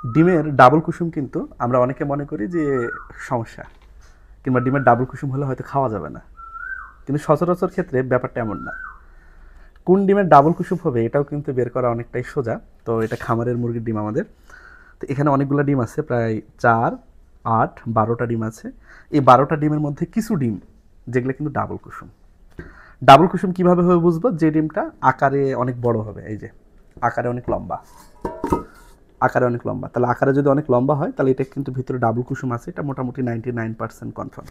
ডিমের ডাবল কুসুম কিন্তু আমরা অনেকে মনে করি যে সমস্যা, কিংবা ডিমের ডাবল কুসুম হলে হয়তো খাওয়া যাবে না, কিন্তু সচরাচর ক্ষেত্রে ব্যাপারটা এমন না। কোন ডিমের ডাবল কুসুম হবে এটাও কিন্তু বের করা অনেকটাই সোজা। তো এটা খামারের মুরগির ডিম আমাদের। তো এখানে অনেকগুলো ডিম আছে, প্রায় 4, 8, 12টা ডিম আছে। এই 12টা ডিমের মধ্যে কিছু ডিম যেগুলো কিন্তু ডাবল কুসুম। ডাবল কুসুম কীভাবে হবে বুঝবো? যে ডিমটা আকারে অনেক বড় হবে, এই যে আকারে অনেক লম্বা, আকারে অনেক লম্বা, তাহলে আকারে যদি অনেক লম্বা হয় তাহলে এটা কিন্তু ভিতরে ডাবল কুসুম আছে, এটা মোটামুটি 99% কনফার্ম।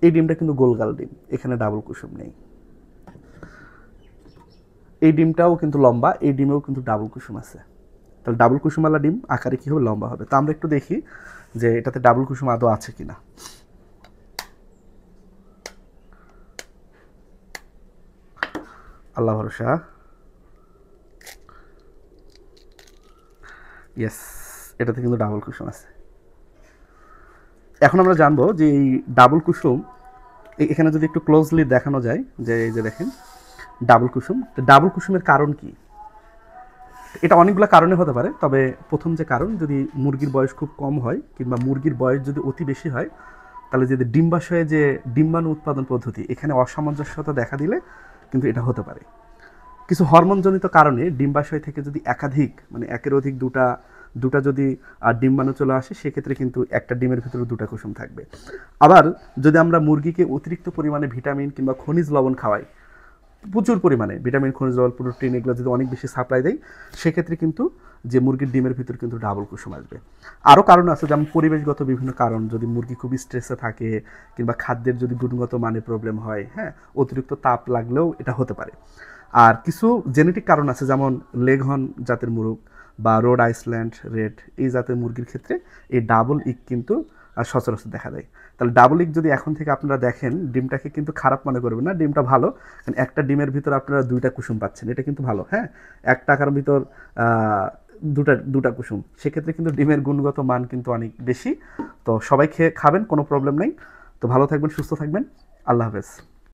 এই ডিমটা কিন্তু গোলগাল ডিম, এখানে ডাবল কুসুম নেই। এই ডিমটাও কিন্তু লম্বা, এই ডিমেও কিন্তু ডাবল কুসুম আছে। তাহলে ডাবল কুসুমওয়ালা ডিম আকারে কী হবে? লম্বা হবে। তো আমরা একটু দেখি যে এটাতে ডাবল কুসুম আদৌ আছে কিনা। আল্লাহ ভরসা। ইয়েস, এটাতে কিন্তু ডাবল কুসুম আছে। এখন আমরা জানবো যে এই ডাবল কুসুম, এখানে যদি একটু ক্লোজলি দেখানো যায়, যে এই যে দেখেন ডাবল কুসুম, তো ডাবল কুসুমের কারণ কি? এটা অনেকগুলো কারণে হতে পারে, তবে প্রথম যে কারণ, যদি মুরগির বয়স খুব কম হয় কিংবা মুরগির বয়স যদি অতি বেশি হয়, তাহলে যদি ডিম্বাশয়ে যে ডিম্বাণু উৎপাদন পদ্ধতি এখানে অসামঞ্জস্যতা দেখা দিলে কিন্তু এটা হতে পারে। কিছু হরমোনজনিত কারণে ডিম্বাশয় থেকে যদি একাধিক, মানে একের অধিক দুটা দুটা যদি ডিম্বাণু চলে আসে, সেক্ষেত্রে কিন্তু একটা ডিমের ভিতরে দুটা কুসুম থাকবে। আবার যদি আমরা মুরগিকে অতিরিক্ত পরিমাণে ভিটামিন কিংবা খনিজ লবণ খাওয়াই, প্রচুর পরিমাণে ভিটামিন, খনিজ লবণ, প্রোটিন এগুলো যদি অনেক বেশি সাপ্লাই দেয়, সেক্ষেত্রে কিন্তু যে মুরগির ডিমের ভিতর কিন্তু ডাবল কুসুম আসবে। আরও কারণ আছে, যেমন পরিবেশগত বিভিন্ন কারণ, যদি মুরগি খুবই স্ট্রেসে থাকে কিংবা খাদ্যের যদি গুণগত মানে প্রবলেম হয়, হ্যাঁ, অতিরিক্ত তাপ লাগলেও এটা হতে পারে। আর কিছু জেনেটিক কারণ আছে, যেমন লেঘন জাতের মুরগ বা রোড আইসল্যান্ড রেড, এই জাতের মুরগির ক্ষেত্রে এই ডাবল ইক কিন্তু সচরাচর দেখা দেয়। তাহলে ডাবল ইক যদি এখন থেকে আপনারা দেখেন, ডিমটাকে কিন্তু খারাপ মনে করবেন না, ডিমটা ভালো। কারণ একটা ডিমের ভিতর আপনারা দুইটা কুসুম পাচ্ছেন, এটা কিন্তু ভালো। হ্যাঁ, এক টাকার ভিতর দুটা দুটা কুসুম, সেক্ষেত্রে কিন্তু ডিমের গুণগত মান কিন্তু অনেক বেশি। তো সবাই খেয়ে খাবেন, কোনো প্রবলেম নেই। তো ভালো থাকবেন, সুস্থ থাকবেন। আল্লাহ হাফেজ।